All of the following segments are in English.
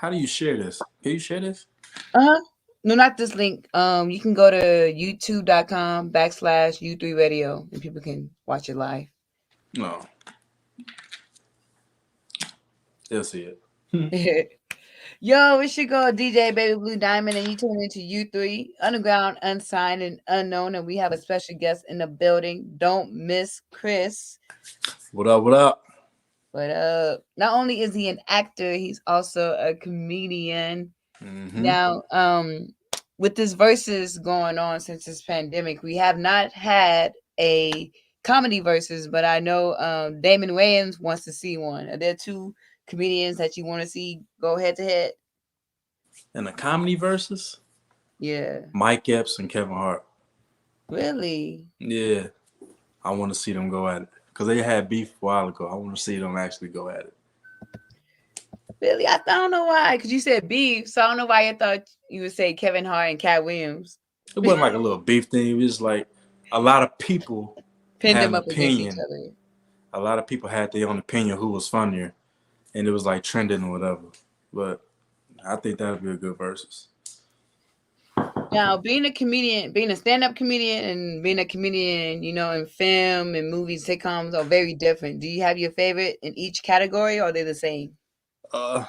How do you share this? Can you share this? Uh-huh. No, not this link. You can go to youtube.com/U3 radio and people can watch it live. No, they'll see it. Yo, we should go DJ Baby Blue Diamond and you tune into U3, underground, unsigned, and unknown. And we have a special guest in the building. Don't miss Chris. What up? What up? But not only is he an actor, he's also a comedian. Mm-hmm. Now, with this verses going on since this pandemic, we have not had a comedy verses, but I know Damon Wayans wants to see one. Are there two comedians that you want to see go head to head? And the comedy verses, Yeah. Mike Epps and Kevin Hart. Really? Yeah, I want to see them go at it because they had beef a while ago. I want to see them actually go at it. Really? I don't know why. Because you said beef, so I don't know why I thought you would say Kevin Hart and Cat Williams. It wasn't like a little beef thing. It was like a lot of people Pinned had them an up against each opinion. other. A lot of people had their own opinion who was funnier, and it was like trending or whatever. But I think that would be a good versus. Now, being a comedian, being a stand-up comedian and being a comedian, in film and movies, sitcoms are very different. Do you have your favorite in each category or are they the same?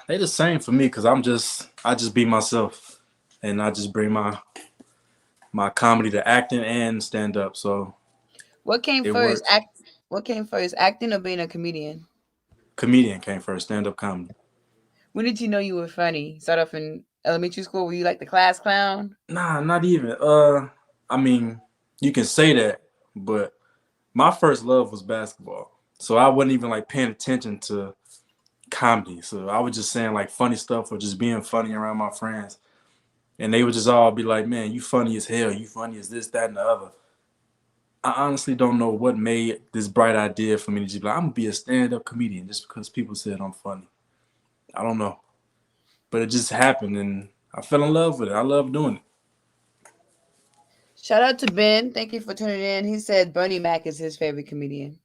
They the same for me because I just be myself, and I just bring my comedy to acting and stand up. So What came it first? works. What came first, acting or being a comedian? Comedian came first, stand up comedy. When did you know you were funny? Start off in elementary school? Were you like the class clown? Nah, not even. I mean, you can say that, but my first love was basketball. So I wasn't even like paying attention to comedy. So I was just saying like funny stuff or just being funny around my friends. And they would just all be like, man, you funny as hell. You funny as this, that, and the other. I honestly don't know what made this bright idea for me to just be like, I'm going to be a stand up comedian just because people said I'm funny. I don't know. But it just happened and I fell in love with it. I love doing it. Shout out to Ben. Thank you for tuning in. He said Bernie Mac is his favorite comedian.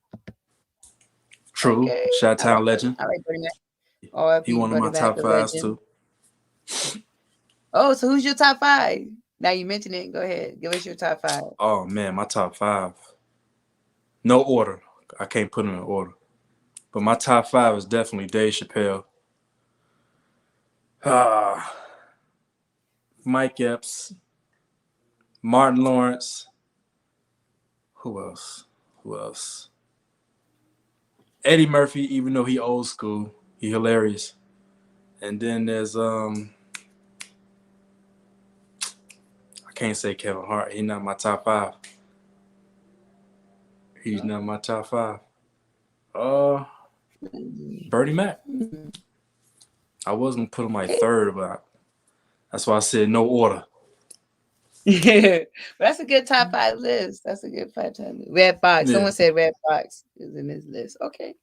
True. Okay. Shot Town legend. I like Bernie Mac. He R.I.P. one of Bernie my Mac, top the fives legend. too. Oh, so who's your top five? Now you mentioned it. Go ahead. Give us your top five. Oh man, my top five. No order. I can't put them in order. But my top five is definitely Dave Chappelle. Ah, Mike Epps, Martin Lawrence. Who else? Who else? Eddie Murphy, even though he old school, he hilarious. And then there's I can't say Kevin Hart. He's not my top five. He's not my top five. Uh, Bernie Mac. I was gonna put him like third, but that's why I said no order. Yeah, but that's a good top five list. That's a good top list. Red Fox. Yeah. Someone said Red Fox is in this list. Okay.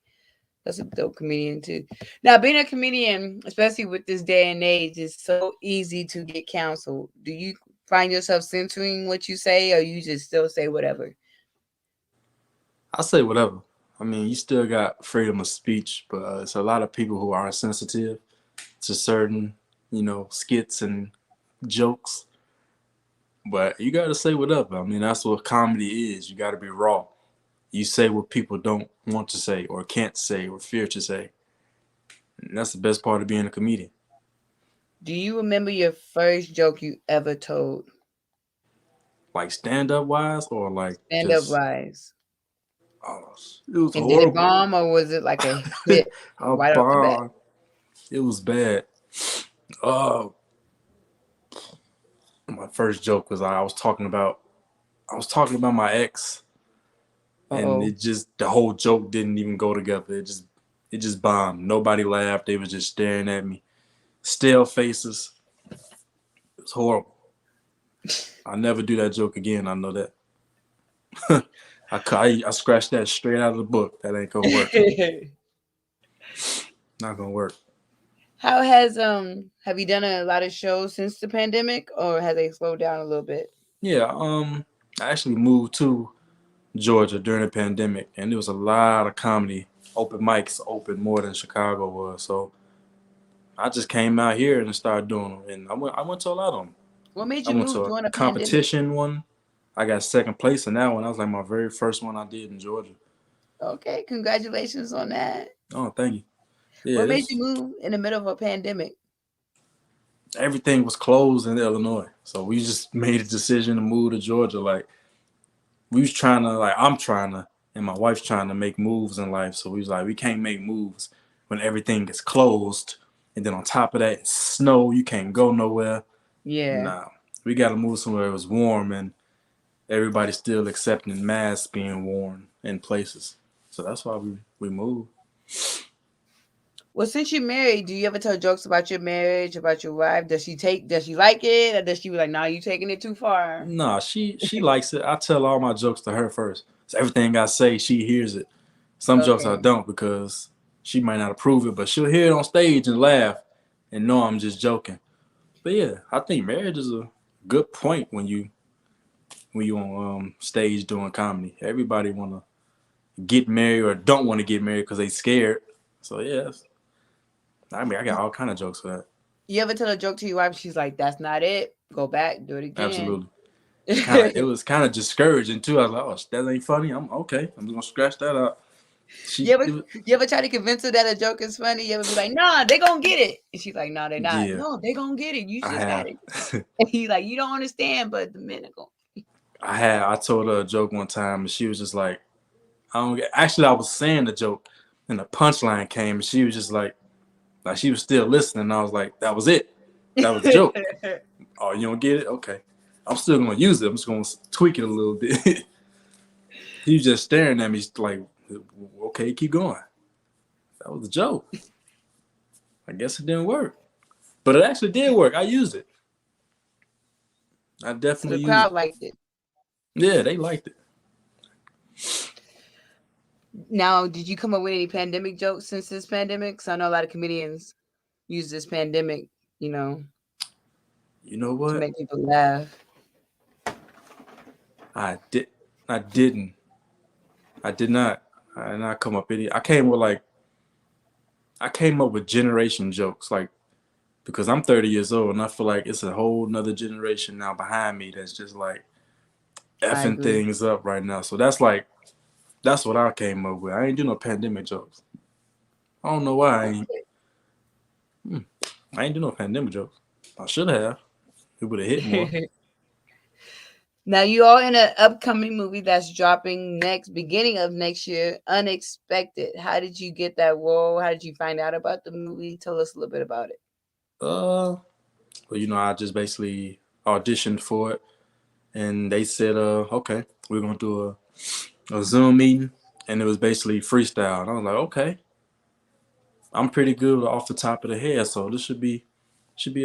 That's a dope comedian too. Now, being a comedian, especially with this day and age, is so easy to get canceled. Do you find yourself censoring what you say, or you just still say whatever? I say whatever. I mean, you still got freedom of speech, but it's a lot of people who are sensitive to certain, skits and jokes. But you got to say whatever. I mean, that's what comedy is. You got to be raw. You say what people don't want to say or can't say or fear to say. And that's the best part of being a comedian. Do you remember your first joke you ever told? Like stand up wise or like Stand up just, wise. oh, it was And did it horrible. bomb or was it like a hit I right off the bat? bombed. It was bad. Uh, my first joke was I was talking about my ex, and Uh-oh. the whole joke didn't even go together. It just bombed. Nobody laughed. They were just staring at me, stale faces. It was horrible. I'll never do that joke again. I know that. I scratched that straight out of the book. That ain't gonna work. Not gonna work. How has have you done a lot of shows since the pandemic or has they slowed down a little bit? Yeah. I actually moved to Georgia during the pandemic, and there was a lot of comedy open mics open more than Chicago was. So I just came out here and started doing them, and I went to a lot of them. What made I you went move to a during a pandemic? competition one. I got second place in that one. That was like my very first one I did in Georgia. Okay, congratulations on that. Oh, thank you. Yeah, What made this you move in the middle of a pandemic? everything was closed in Illinois, so we just made a decision to move to Georgia. Like we was trying to, like I'm trying to, and my wife's trying to make moves in life. So we was like, we can't make moves when everything is closed, and then on top of that, it's snow. You can't go nowhere. Yeah. Nah, we got to move somewhere it was warm and everybody's still accepting masks being worn in places. So that's why we moved. Well, since you're married, do you ever tell jokes about your marriage, about your wife? Does she like it? Or does she be like, nah, you taking it too far? Nah, she likes it. I tell all my jokes to her first. So everything I say, she hears it. Some jokes I Okay. don't because she might not approve it, but she'll hear it on stage and laugh and know I'm just joking. But yeah, I think marriage is a good point when you on stage doing comedy. Everybody wanna get married or don't want to get married because they scared. So yeah, I mean I got all kind of jokes for that. You ever tell a joke to your wife? She's like, that's not it. Go back, do it again. Absolutely. It was kind of discouraging too. I was like, oh, that ain't funny. I'm okay. I'm just gonna scratch that out. you She, ever it was, you ever try to convince her that a joke is funny? You ever be like, nah, they gonna get it. And she's like, nah, they're not. yeah, No, they gonna get it. You I just got have. it. And he's like, you don't understand, but the minute go. I told her a joke one time, and she was just like, I don't get. Actually, I was saying the joke, and the punchline came, and she was just like she was still listening. And I was like, that was it. That was the joke. Oh, you don't get it? Okay. I'm still gonna use it. I'm just gonna tweak it a little bit. He was just staring at me like, okay, keep going. That was a joke. I guess it didn't work, but it actually did work. I used it. I So the definitely used crowd it. liked it. Yeah, they liked it. Now, did you come up with any pandemic jokes since this pandemic? So I know a lot of comedians use this pandemic, you know, You know to what? make people laugh. I did. I didn't. I did not. I did not come up any. I came up with generation jokes, like because I'm 30 years old and I feel like it's a whole nother generation now behind me that's just like I effing agree. things up right now. So that's what I came up with. I ain't do no pandemic jokes. I don't know why hmm, I ain't do no pandemic jokes. I should have. It would have hit more. Okay. Now you are in an upcoming movie that's dropping next beginning of next year, Unexpected. How did you get that role? How did you find out about the movie? Tell us a little bit about it. Well, I just basically auditioned for it, and they said, okay, we're gonna do a Zoom meeting, and it was basically freestyle. And I was like, okay, I'm pretty good off the top of the head, so this should be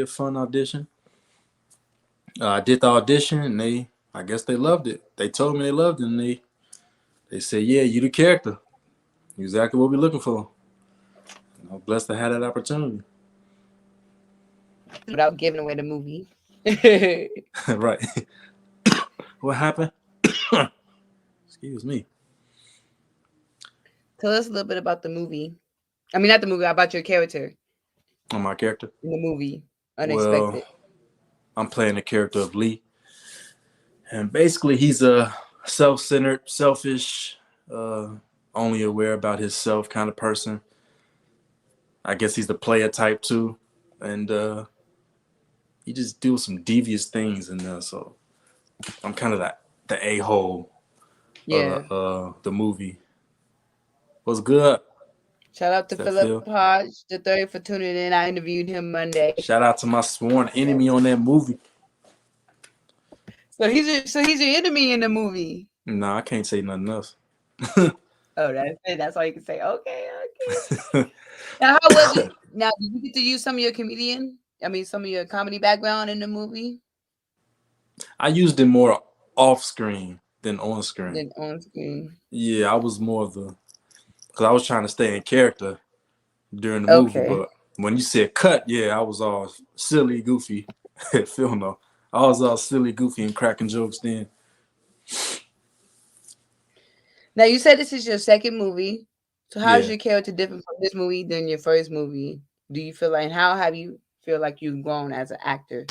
a fun audition. I did the audition, and I guess they loved it. They told me they loved it, and they said, yeah, you the character, exactly what we're looking for. And I'm blessed to have that opportunity. Without giving away the movie. Right. What happened? Excuse me. Tell us a little bit about the movie. I mean, not the movie, about your character On my character. in the movie, Well, Unexpected. I'm playing the character of Lee, and basically he's a self-centered, selfish, uh, only aware about himself kind of person. I guess he's the player type too, and he just do some devious things in there. So I'm kind of the a hole of Yeah. the movie. What's good? Shout out to Does that Philip feel? Hodge the third for tuning in. I interviewed him Monday. Shout out to my sworn enemy on that movie. So he's your enemy in the movie. Nah, I can't say nothing else. Oh, that's it. That's all you can say. Okay, okay. Now, how was it? Now, did you get to use some of your some of your comedy background in the movie? I used it more off screen than on screen. Than on screen. Yeah, I was more of the because I was trying to stay in character during the movie, Okay. but when you said cut, yeah, I was all silly, goofy. Phil no, I was all silly, goofy, and cracking jokes then. Now you said this is your second movie. So how is Yeah, your character different from this movie than your first movie? Do you feel like, and how have you feel like you've grown as an actor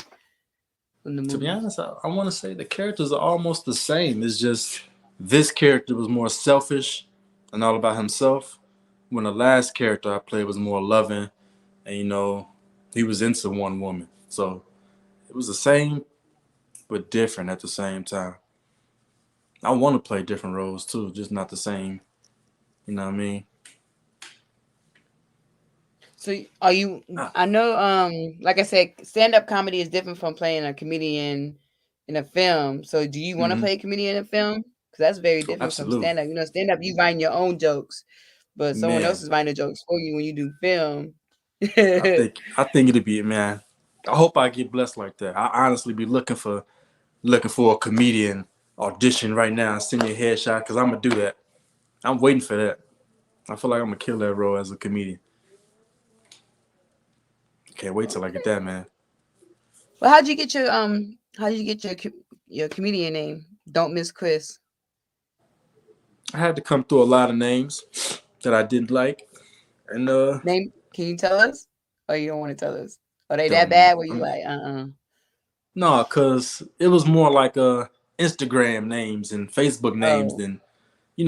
in the To be movies? honest, I want to say the characters are almost the same. It's just this character was more selfish and all about himself, when the last character I played was more loving and he was into one woman. So it was the same but different at the same time. I want to play different roles too, just not the same. You know what I mean? So are you? Ah, I know, like I said, stand up comedy is different from playing a comedian in a film. So do you want to hmm play a comedian in a film? Because that's very Oh, different from absolutely, stand up. You know, stand up you write your own jokes, but someone else man. is writing the jokes for you when you do film. I think it'd be, man. I hope I get blessed like that. I honestly be looking for a comedian audition right now. Send me a headshot because I'm gonna do that. I'm waiting for that. I feel like I'm gonna kill that role as a comedian. Can't wait till I get that, man. Well, how'd you get your How'd you get your comedian name? Don't miss Chris. I had to come through a lot of names that I didn't like, and Name? Can you tell us? Or you don't want to tell us? Are they that don't. bad? Where I you mean, like, no, cause it was more like Instagram names and Facebook names oh, than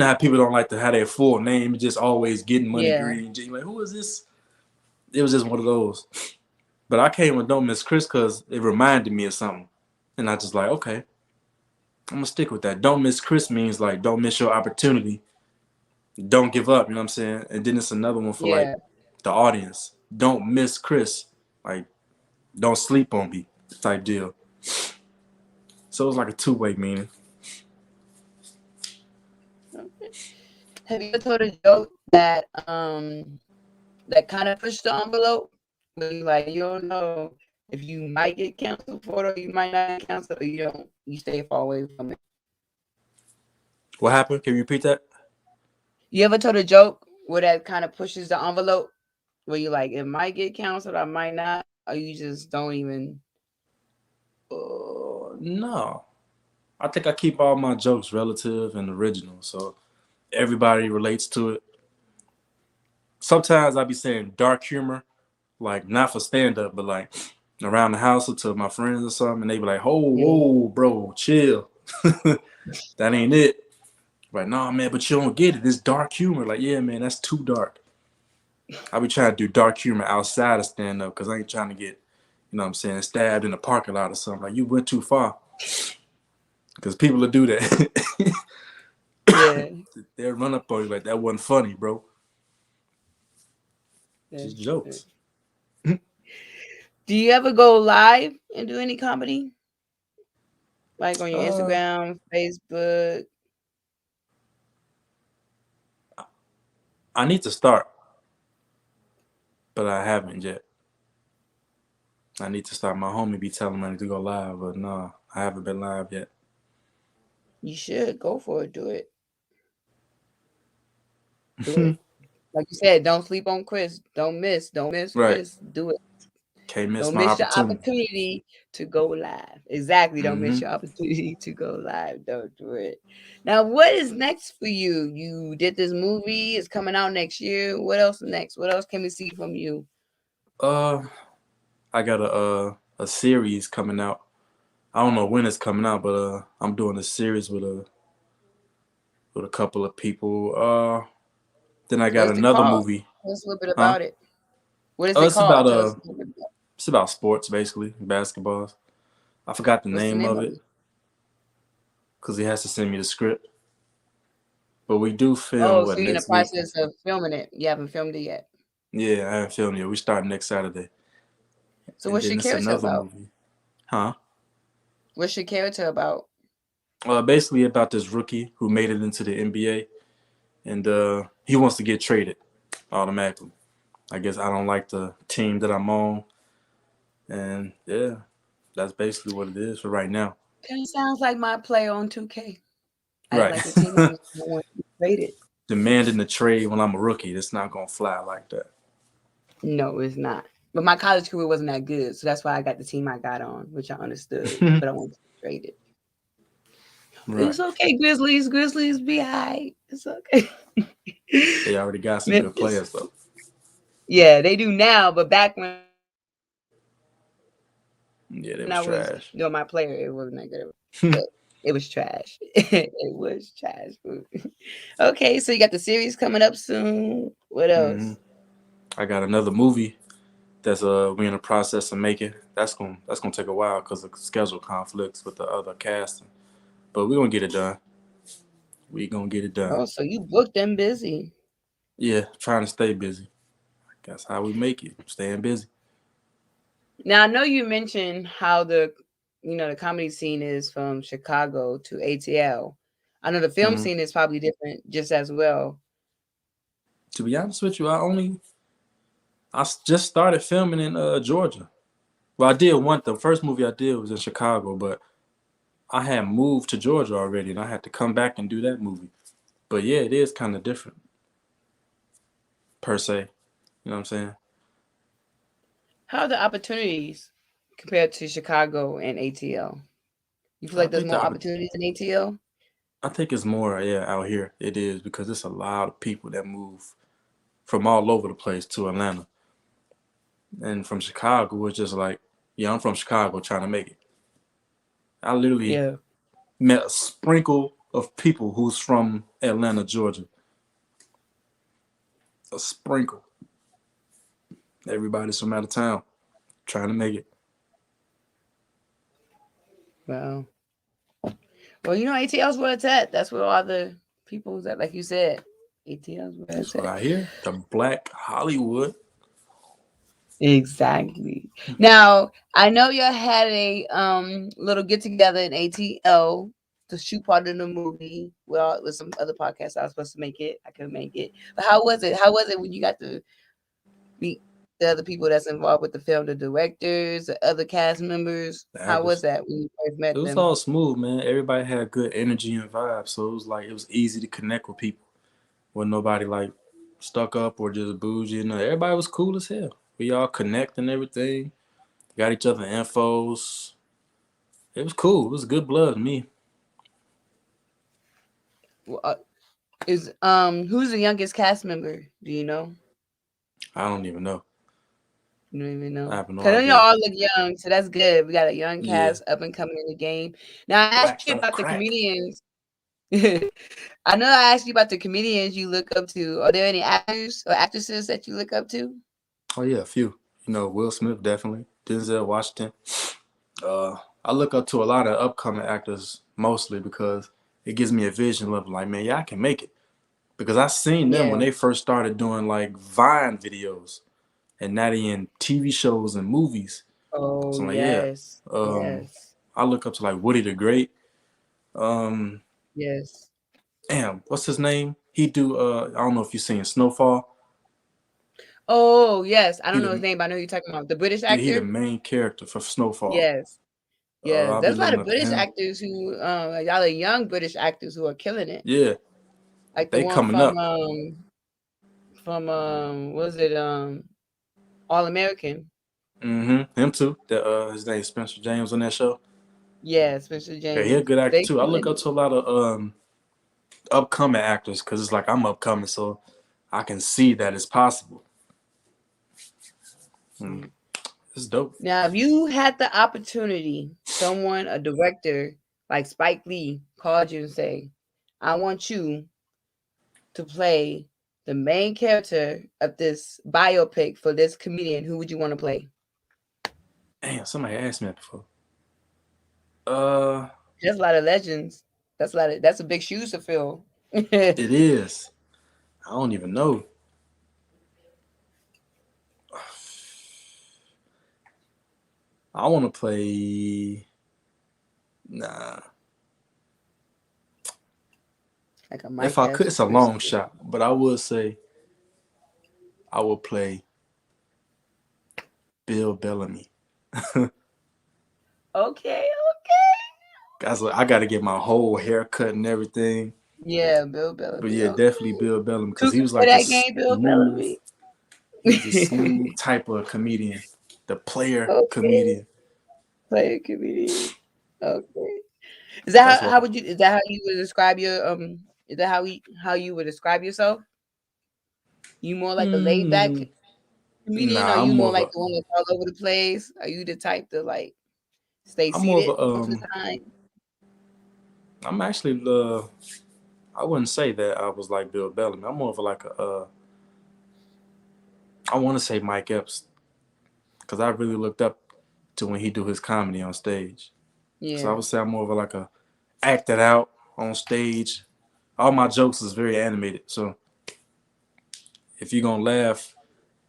how people don't like to have their full name, just always getting money yeah, green. You're like, who is this? It was just one of those. But I came with Don't Miss Chris because it reminded me of something, and I just like, okay, I'm gonna stick with that. Don't miss Chris means like don't miss your opportunity. Don't give up. You know what I'm saying? And then it's another one for like yeah. the audience. Don't miss Chris. Like don't sleep on me type deal. So it was like a two-way meaning. Have you ever told a joke that kind of pushed the envelope? Where you like you don't know if you might get canceled for it or you might not get canceled, or you stay far away from it. What happened? Can you repeat that? You ever told a joke where that kind of pushes the envelope? Where you like it might get canceled, I might not, or you just don't even. No. I think I keep all my jokes relative and original, so everybody relates to it. Sometimes I be saying dark humor, like not for stand up, but like around the house or to my friends or something, and they be like, "Whoa, Yeah, whoa, bro, chill." That ain't it. Like, nah, man, but you don't get it. It's dark humor. Like, yeah, man, that's too dark. I be trying to do dark humor outside of stand up because I ain't trying to get, what I'm saying, stabbed in a parking lot or something. Like, you went too far. Because people will do that. yeah, They'll run up on you like, that wasn't funny, bro. Just that's good. jokes. Do you ever go live and do any comedy, like on your Uh, Instagram, Facebook? I need to start, but I haven't yet. I need to start. My homie be telling me to go live, but no, I haven't been live yet. You should go for it. Do it. Do it. Like you said, don't sleep on Chris. Don't miss. Don't miss Right. Chris. Do it. Can't miss Don't my miss your opportunity. opportunity to go live. Exactly. Don't miss Mm-hmm. your opportunity to go live. Don't do it. Now, what is next for you? You did this movie. It's coming out next year. What else next? What else can we see from you? Uh, I got a series coming out. I don't know when it's coming out, but I'm doing a series with a couple of people. Then I got What is it another called? movie. Tell us a little bit Huh? about it. What is it It's about called? Tell us a little bit about it. it's about sports basically, basketballs. I forgot the What's the name name of of it it? because he has to send me the script. But we do film Oh, so what you're in the next week? process of filming it. You haven't filmed it yet. Yeah, I haven't filmed yet. We start next Saturday, So and what's then your it's character another about? movie. Huh? What's your character about? Basically about this rookie who made it into the NBA, and he wants to get traded automatically. I guess I don't like the team that I'm on, and yeah, that's basically what it is for right now. Kind of sounds like my player on 2K. Act Right. like the team I want to be traded. Demanding the trade when I'm a rookie, it's not gonna fly like that. No, it's not. But my college career wasn't that good, so that's why I got the team I got on, which I understood. But I wanted to be traded. Right. It's okay, Grizzlies. Grizzlies be high. It's okay. They already got some good Memphis. players though. Yeah, they do now, but back when I was doing my player, it wasn't that good. Yeah, they was But trash. it was trash. It was trash. Okay, so you got the series coming up soon. What else? hmm I got another movie that's we in the process of making. That's gonna take a while because of schedule conflicts with the other casting. But we gonna get it done. We gonna get it done. Oh, so you booked and busy. Yeah, trying to stay busy. That's how we make it. Staying busy. Now I know you mentioned how the comedy scene is from Chicago to ATL. I know the film hmm scene is probably different just as well. To be honest with you, just started filming in Georgia. Well, I did one. The first movie I did was in Chicago, but I had moved to Georgia already, and I had to come back and do that movie. But yeah, it is kind of different per se. You know what I'm saying? How are the opportunities compared to Chicago and ATL? You feel I like there's think more the opportunities in ATL? I think it's more out here. It is because it's a lot of people that move from all over the place to Atlanta, and from Chicago it's just like, yeah, I'm from Chicago trying to make it. I literally Yeah. met a sprinkle of people who's from Atlanta, Georgia. A sprinkle. Everybody's from out of town trying to make it. Well, ATL's where it's at. That's where all the people's at, like you said. ATL's where That's it's what at. I hear. The Black Hollywood. Exactly. Now, I know y'all had a little get together in ATL to shoot part of the movie. Well, with some other podcasts, I was supposed to make it. I couldn't make it. But how was it? How was it when you got to meet the other people that's involved with the film, the directors, the other cast members? The How was actors. that when you first It met was them? all smooth, man. Everybody had good energy and vibe, so it was like it was easy to connect with people. When nobody like stuck up or just bougie. You know, everybody was cool as hell. We all connect and everything. Got each other infos. It was cool. It was good blood to me. Well, is who's the youngest cast member? Do you know? I don't even know. You don't even I know. have no Cause y'all idea. all look young, so that's good. We got a young Yeah. cast up and coming in the game. Now I asked Black you don't about the crack. comedians. I know I asked you about the comedians you look up to. Are there any actors or actresses that you look up to? Oh yeah, a few. You know, Will Smith definitely. Denzel Washington. Uh, I look up to a lot of upcoming actors mostly because it gives me a vision of like, man, yeah, I can make it. Because I seen them when Yeah. they first started doing like Vine videos, and now they in TV shows and movies. Oh So I'm like, yeah. yes. Um, Yes. I look up to like Woody the Great. Um, Yes. damn, what's his name? He do I don't know if you seen Snowfall. Oh yes. I He don't know his the name, but I know who you're talking about. The British yeah, he the actor? main character for Snowfall. Yes. Yes. I'll be There's a lot looking of up to British him. actors who a lot of young British actors who are killing it. Yeah, Like the they one coming up. from was it All American? Him too. That his name Spencer James on that show. Yeah, Spencer Yeah, he a James. good actor They too. I look killing up it. to a lot of upcoming actors because it's like I'm upcoming, so I can see that it's possible. Mm, Mm. it's dope. Now, if you had the opportunity, someone, a director like Spike Lee, called you and say, "I want you to play the main character of this biopic for this comedian," who would you want to play? Damn, somebody asked me that before. Uh, There's a lot of legends. That's a big shoes to fill. it is. I don't even know. I want to play. Nah, Like a if Mike I could, it's a Epps. long shot, but I would say I would play Bill Bellamy. Okay, okay. Guys, I got to get my whole haircut and everything. Yeah, Bill But Bellamy. yeah, definitely Okay. Bill Bellamy because Two he can was play like a that game, Bill smooth. Bellamy. He was a smooth type of comedian, the player Okay. comedian. Player comedian. Okay. Is that That's how what. would you is that how you would describe your is that how you would describe yourself? You more like a laid back Hmm. comedian? Are Nah, you I'm more more of like a the one that's all over the place? Are you the type to like stay I'm more of seated a most of the time? I'm actually I wouldn't say that I was like Bill Bellamy. I'm more of a, like a I want to say Mike Epps because I really looked up to when he do his comedy on stage. So I Yeah, would say I'm more of a, like a acted out on stage. All my jokes is very animated. So if you're gonna laugh,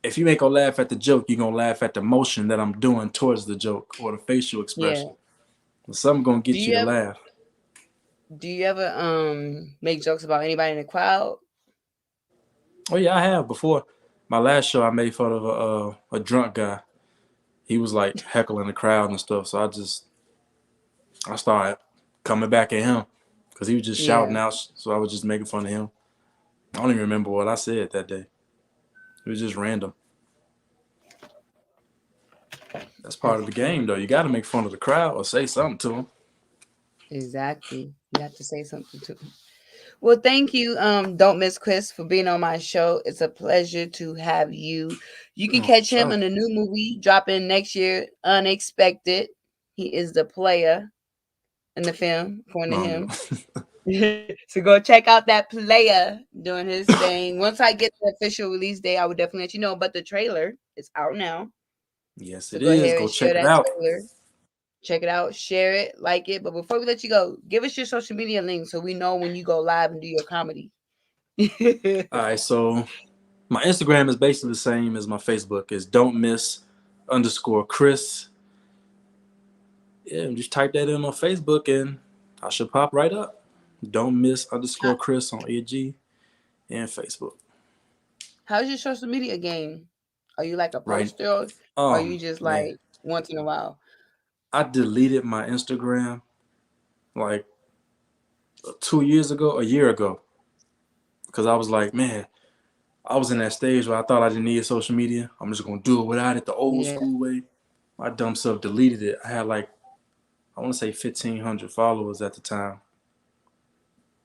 if you ain't gonna laugh at the joke, you're gonna laugh at the motion that I'm doing towards the joke or the facial yeah. expression. Something gonna Do get you you to ever laugh. make jokes about anybody in the crowd? Oh yeah, I have before. My last show, I made fun of a drunk guy. He was like heckling the crowd and stuff. So I started coming back at him because he was just Yeah, shouting out. So I was just making fun of him. I don't even remember what I said that day. It was just random. That's part that's of the game, cool. though. You got to make fun of the crowd or say something to them. Exactly. You have to say something too. Well, thank you, Don't Miss Chris, for being on my show. It's a pleasure to have you. You can Oh, for catch him sure. in a new movie dropping next year, Unexpected. He is the player in the film, according to No, no. him. So go check out that player doing his thing. Once I get the official release date, I will definitely let you know. But the trailer is out now. Yes, So it go is. ahead Go and share check it that out. trailer. Check it out, share it, like it. But before we let you go, give us your social media link so we know when you go live and do your comedy. All right, so my Instagram is basically the same as my Facebook. It's don't miss underscore Chris. Yeah, just type that in on Facebook and I should pop right up. Don't miss underscore How- Chris on IG and Facebook. How's your social media game? Are you like a Right. poster or are you just Man, like once in a while? I deleted my Instagram like 2 years ago, a year ago, because I was like, man, I was in that stage where I thought I didn't need social media. I'm just gonna do it without it the old Yeah, school way. My dumb self deleted it. I had like I want to say 1,500 followers at the time.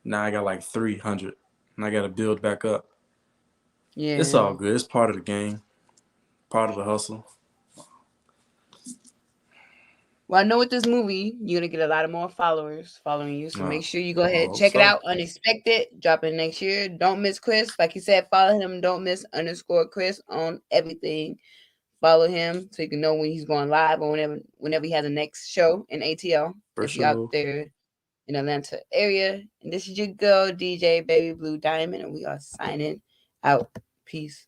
Now I got like 300, and I got to build back up. It's yeah. all good. It's part of the game, part of the hustle. Well, I know with this movie, you're gonna get a lot of more followers following you. So Uh, make sure you go I ahead, hope check it so. out. Unexpected, dropping next year. Don't miss Chris. Like you said, follow him. Don't miss underscore Chris on everything. Follow him so you can know when he's going live or whenever he has a next show in ATL. For If you're out sure. there in Atlanta area. And this is your girl, DJ Baby Blue Diamond, and we are signing out. Peace.